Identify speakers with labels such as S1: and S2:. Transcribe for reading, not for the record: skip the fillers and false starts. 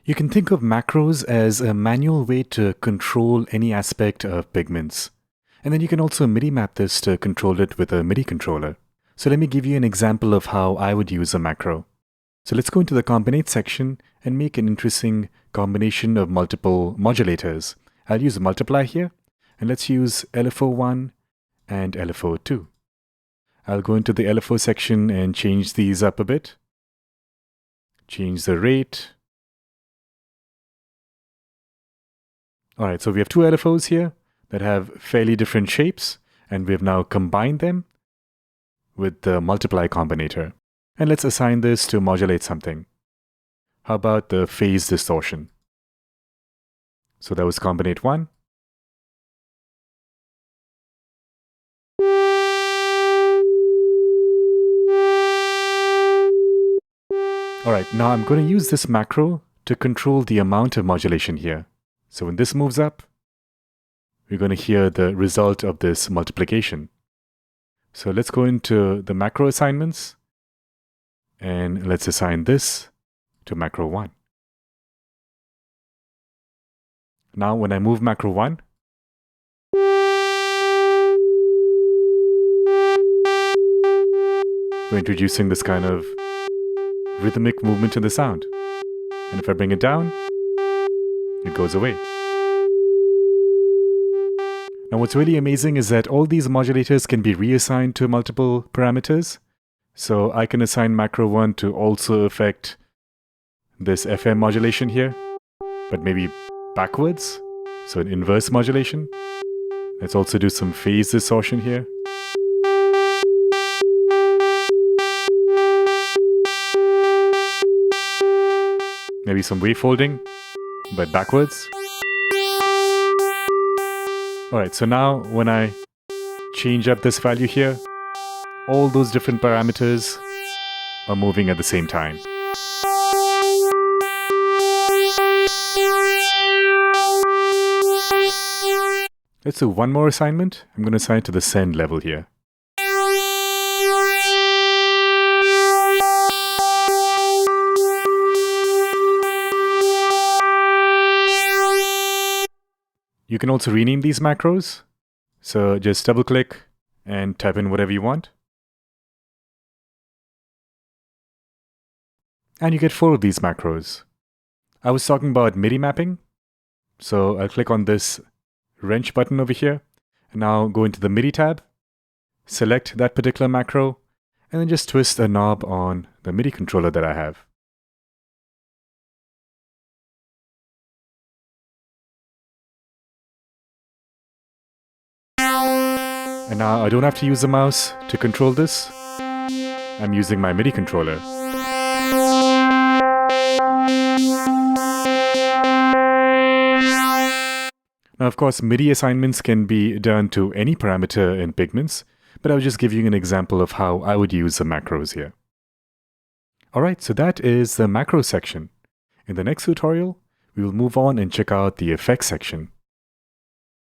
S1: You can think of macros as a manual way to control any aspect of pigments. And then you can also MIDI map this to control it with a MIDI controller. So let me give you an example of how I would use a macro. So let's go into the combinate section and make an interesting combination of multiple modulators. I'll use multiply here, and let's use LFO1 and LFO2. I'll go into the LFO section and change these up a bit. Change the rate. Alright, so we have two LFOs here that have fairly different shapes, and we have now combined them with the multiply combinator. And let's assign this to modulate something. How about the phase distortion? So that was combinate 1. Alright, now I'm going to use this macro to control the amount of modulation here. So when this moves up, we're going to hear the result of this multiplication. So let's go into the macro assignments, and let's assign this to macro 1. Now when I move macro 1, we're introducing this kind of rhythmic movement in the sound. And if I bring it down, it goes away. Now what's really amazing is that all these modulators can be reassigned to multiple parameters. So I can assign macro 1 to also affect this FM modulation here, but maybe backwards, so an inverse modulation. Let's also do some phase distortion here. Maybe some wave folding, but backwards. Alright, so now when I change up this value here, all those different parameters are moving at the same time. Let's do one more assignment. I'm going to assign it to the send level here. You can also rename these macros. So just double click and type in whatever you want. And you get 4 of these macros. I was talking about MIDI mapping. So I'll click on this wrench button over here, and now go into the MIDI tab, select that particular macro, and then just twist a knob on the MIDI controller that I have. And now I don't have to use the mouse to control this. I'm using my MIDI controller. Now, of course, MIDI assignments can be done to any parameter in Pigments, but I was just giving you an example of how I would use the macros here. Alright, so that is the macro section. In the next tutorial, we will move on and check out the effects section.